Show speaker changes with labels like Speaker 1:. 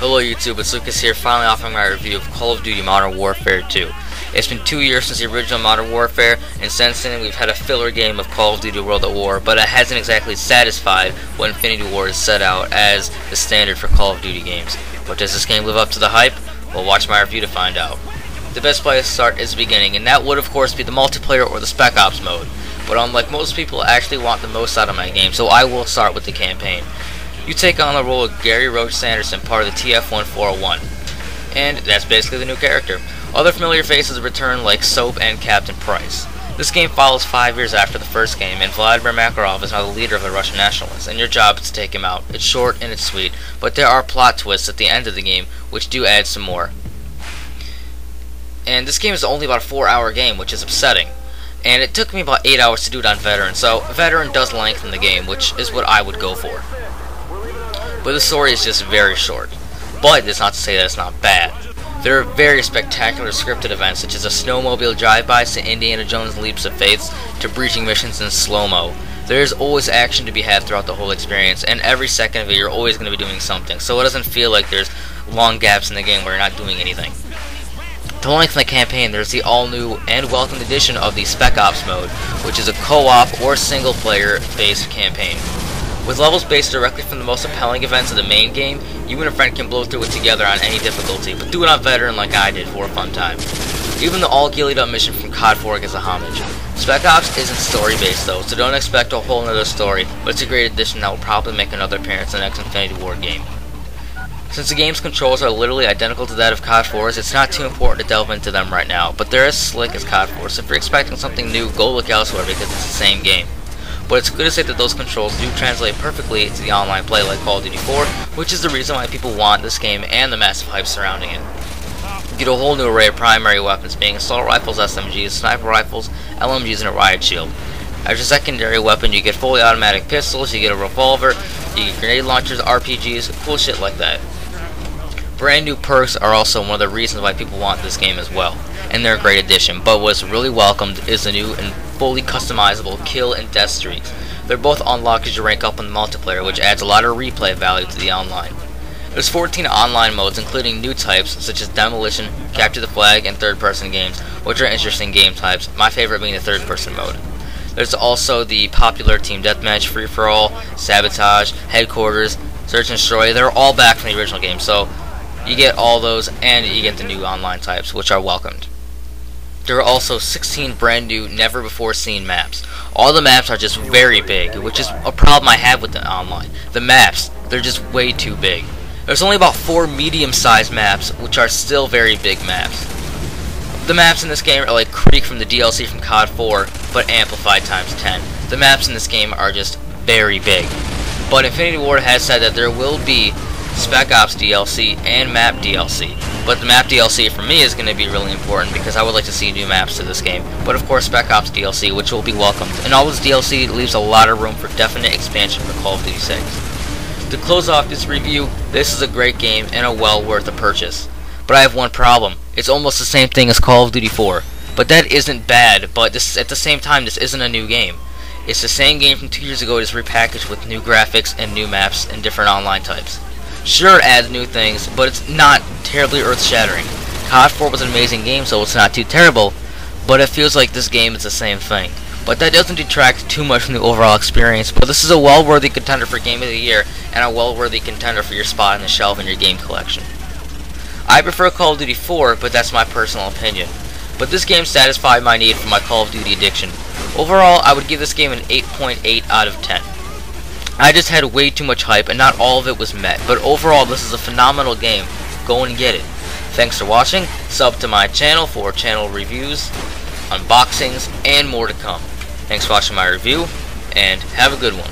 Speaker 1: Hello YouTube, it's Lucas here, finally offering my review of Call of Duty Modern Warfare 2. It's been 2 years since the original Modern Warfare, and since then we've had a filler game of Call of Duty World at War, but it hasn't exactly satisfied what Infinity Ward has set out as the standard for Call of Duty games. But does this game live up to the hype? Well, watch my review to find out. The best place to start is the beginning, and that would of course be the multiplayer or the Spec Ops mode. But unlike most people, I actually want the most out of my game, so I will start with the campaign. You take on the role of Gary Roach Sanderson, part of the TF-1401, and that's basically the new character. Other familiar faces return like Soap and Captain Price. This game follows 5 years after the first game, and Vladimir Makarov is now the leader of the Russian nationalists, and your job is to take him out. It's short and it's sweet, but there are plot twists at the end of the game which do add some more. And this game is only about a 4-hour game, which is upsetting. And it took me about 8 hours to do it on Veteran, so Veteran does lengthen the game, which is what I would go for. But the story is just very short. But that's not to say that it's not bad. There are very spectacular scripted events, such as a snowmobile drive-bys to Indiana Jones Leaps of Faith to breaching missions in slow-mo. There is always action to be had throughout the whole experience, and every second of it you're always going to be doing something, so it doesn't feel like there's long gaps in the game where you're not doing anything. To lengthen the campaign, there's the all-new and welcomed addition of the Spec Ops mode, which is a co-op or single-player based campaign. With levels based directly from the most compelling events of the main game, you and a friend can blow through it together on any difficulty, but do it on Veteran like I did for a fun time. Even the all-gillied up mission from COD 4 gets a homage. Spec Ops isn't story-based though, so don't expect a whole nother story, but it's a great addition that will probably make another appearance in the next Infinity Ward game. Since the game's controls are literally identical to that of COD 4's, it's not too important to delve into them right now, but they're as slick as COD 4, so if you're expecting something new, go look elsewhere because it's the same game. But it's good to say that those controls do translate perfectly to the online play like Call of Duty 4, which is the reason why people want this game and the massive hype surrounding it. You get a whole new array of primary weapons, being assault rifles, SMGs, sniper rifles, LMGs, and a riot shield. As your secondary weapon, you get fully automatic pistols, you get a revolver, you get grenade launchers, RPGs, cool shit like that. Brand new perks are also one of the reasons why people want this game as well, and they're a great addition, but what's really welcomed is the new and fully customizable kill and death streaks. They're both unlocked as you rank up in the multiplayer, which adds a lot of replay value to the online. There's 14 online modes, including new types such as demolition, capture the flag, and third-person games, which are interesting game types, my favorite being the third-person mode. There's also the popular team deathmatch, free-for-all, sabotage, headquarters, search and destroy. They're all back from the original game, so you get all those, and you get the new online types, which are welcomed. There are also 16 brand new, never-before-seen maps. All the maps are just very big, which is a problem I have with the online. The maps, they're just way too big. There's only about 4 medium-sized maps, which are still very big maps. The maps in this game are like Creek from the DLC from COD 4, but amplified times 10. The maps in this game are just very big. But Infinity Ward has said that there will be Spec Ops DLC and map DLC, but the map DLC for me is going to be really important because I would like to see new maps to this game, but of course Spec Ops DLC, which will be welcomed, and all this DLC leaves a lot of room for definite expansion for Call of Duty 6. To close off this review, this is a great game and a well worth a purchase, but I have one problem. It's almost the same thing as Call of Duty 4, but that isn't bad, but this, at the same time this isn't a new game. It's the same game from 2 years ago, just repackaged with new graphics and new maps and different online types. Sure, it adds new things, but it's not terribly earth-shattering. COD 4 was an amazing game, so it's not too terrible, but it feels like this game is the same thing. But that doesn't detract too much from the overall experience, but this is a well-worthy contender for Game of the Year, and a well-worthy contender for your spot on the shelf in your game collection. I prefer Call of Duty 4, but that's my personal opinion. But this game satisfied my need for my Call of Duty addiction. Overall, I would give this game an 8.8 out of 10. I just had way too much hype and not all of it was met, but overall this is a phenomenal game. Go and get it. Thanks for watching, sub to my channel for channel reviews, unboxings, and more to come. Thanks for watching my review, and have a good one.